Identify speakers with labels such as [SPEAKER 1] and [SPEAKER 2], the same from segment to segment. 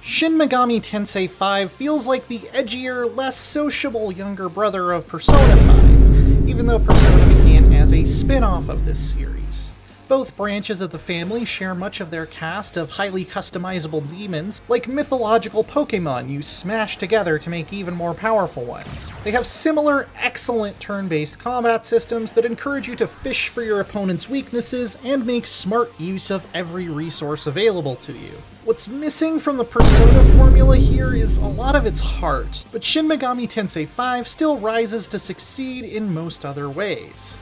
[SPEAKER 1] Shin Megami Tensei 5 feels like the edgier, less sociable younger brother of Persona 5, even though Persona began as a spin-off of this series. Both branches of the family share much of their cast of highly customizable demons, like mythological Pokémon you smash together to make even more powerful ones. They have similar, excellent turn-based combat systems that encourage you to fish for your opponent's weaknesses and make smart use of every resource available to you. What's missing from the Persona formula here is a lot of its heart, but Shin Megami Tensei 5 still rises to succeed in most other ways.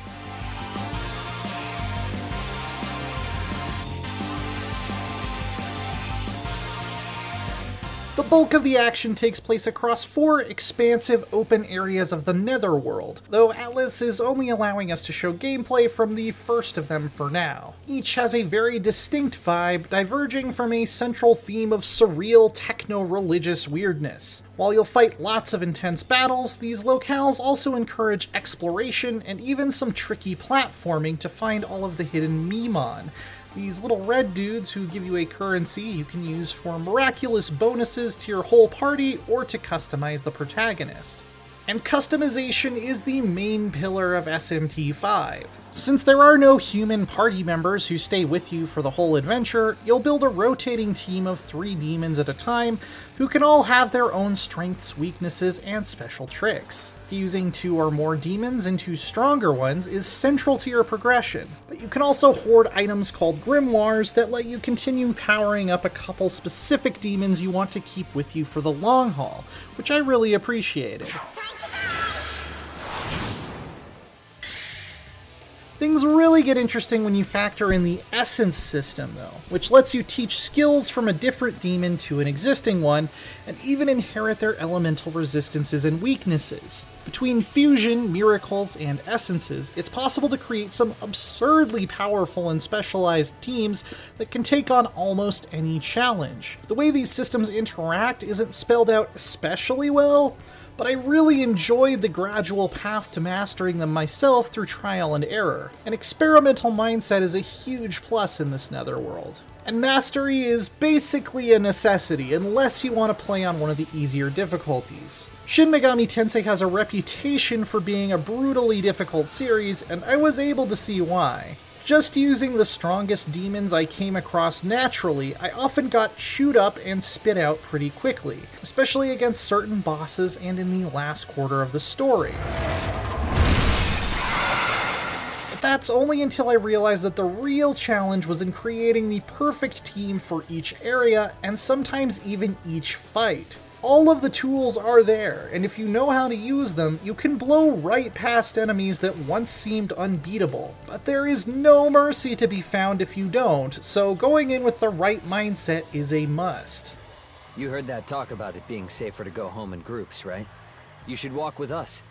[SPEAKER 1] The bulk of the action takes place across 4 expansive open areas of the Netherworld, though Atlas is only allowing us to show gameplay from the first of them for now. Each has a very distinct vibe, diverging from a central theme of surreal techno-religious weirdness. While you'll fight lots of intense battles, these locales also encourage exploration and even some tricky platforming to find all of the hidden Memon. These little red dudes who give you a currency you can use for miraculous bonuses to your whole party or to customize the protagonist. And customization is the main pillar of SMT5. Since there are no human party members who stay with you for the whole adventure, you'll build a rotating team of 3 demons at a time who can all have their own strengths, weaknesses, and special tricks. Fusing 2 or more demons into stronger ones is central to your progression, but you can also hoard items called grimoires that let you continue powering up a couple specific demons you want to keep with you for the long haul, which I really appreciated. Things really get interesting when you factor in the essence system, though, which lets you teach skills from a different demon to an existing one, and even inherit their elemental resistances and weaknesses. Between fusion, miracles, and essences, it's possible to create some absurdly powerful and specialized teams that can take on almost any challenge. The way these systems interact isn't spelled out especially well, but I really enjoyed the gradual path to mastering them myself through trial and error. An experimental mindset is a huge plus in this netherworld. And mastery is basically a necessity unless you want to play on one of the easier difficulties. Shin Megami Tensei has a reputation for being a brutally difficult series, and I was able to see why. Just using the strongest demons I came across naturally, I often got chewed up and spit out pretty quickly, especially against certain bosses and in the last quarter of the story. But that's only until I realized that the real challenge was in creating the perfect team for each area, and sometimes even each fight. All of the tools are there, and if you know how to use them, you can blow right past enemies that once seemed unbeatable. But there is no mercy to be found if you don't, so going in with the right mindset is a must.
[SPEAKER 2] You heard that talk about it being safer to go home in groups, right? You should walk with us.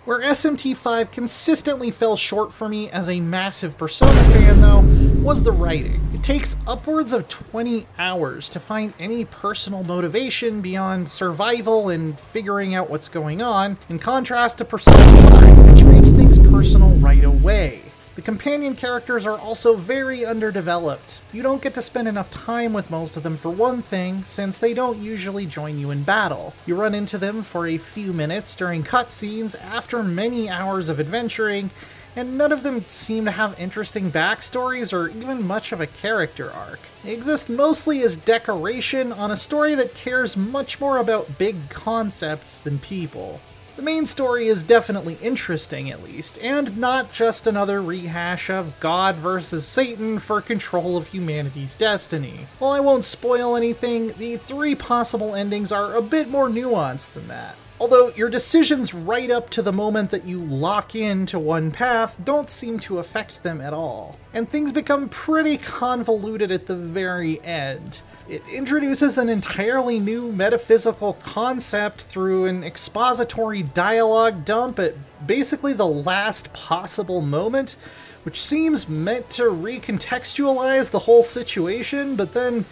[SPEAKER 1] Where SMT5 consistently fell short for me as a massive Persona fan, though, was the writing. It takes upwards of 20 hours to find any personal motivation beyond survival and figuring out what's going on, in contrast to Persona 5, which makes things personal right away. The companion characters are also very underdeveloped. You don't get to spend enough time with most of them for one thing, since they don't usually join you in battle. You run into them for a few minutes during cutscenes after many hours of adventuring, and none of them seem to have interesting backstories or even much of a character arc. They exist mostly as decoration on a story that cares much more about big concepts than people. The main story is definitely interesting, at least, and not just another rehash of God versus Satan for control of humanity's destiny. While I won't spoil anything, the 3 possible endings are a bit more nuanced than that. Although your decisions right up to the moment that you lock into one path don't seem to affect them at all. And things become pretty convoluted at the very end. It introduces an entirely new metaphysical concept through an expository dialogue dump at basically the last possible moment, which seems meant to recontextualize the whole situation, but then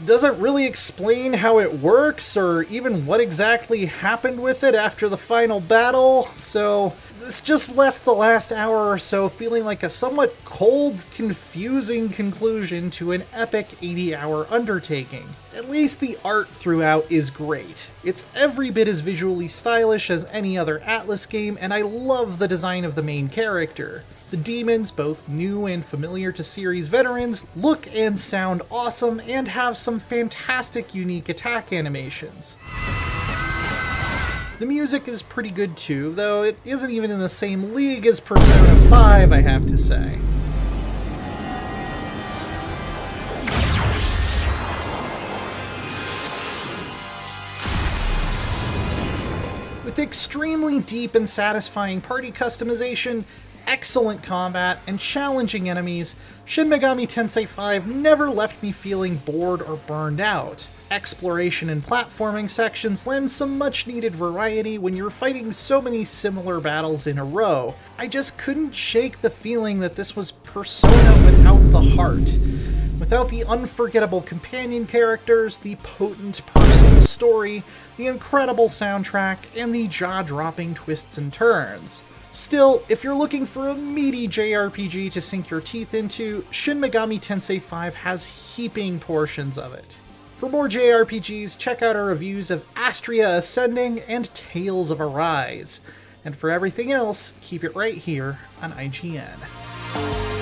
[SPEAKER 1] doesn't really explain how it works or even what exactly happened with it after the final battle. So This just left the last hour or so feeling like a somewhat cold, confusing conclusion to an epic 80-hour undertaking. At least the art throughout is great. It's every bit as visually stylish as any other Atlus game, and I love the design of the main character. The demons, both new and familiar to series veterans, look and sound awesome and have some fantastic unique attack animations. The music is pretty good too, though it isn't even in the same league as Persona 5, I have to say. With extremely deep and satisfying party customization, excellent combat, and challenging enemies, Shin Megami Tensei 5 never left me feeling bored or burned out. Exploration and platforming sections lend some much-needed variety when you're fighting so many similar battles in a row. I just couldn't shake the feeling that this was Persona without the heart. Without the unforgettable companion characters, the potent personal story, the incredible soundtrack, and the jaw-dropping twists and turns. Still, if you're looking for a meaty JRPG to sink your teeth into, Shin Megami Tensei 5 has heaping portions of it. For more JRPGs, check out our reviews of Astria Ascending and Tales of Arise. And for everything else, keep it right here on IGN.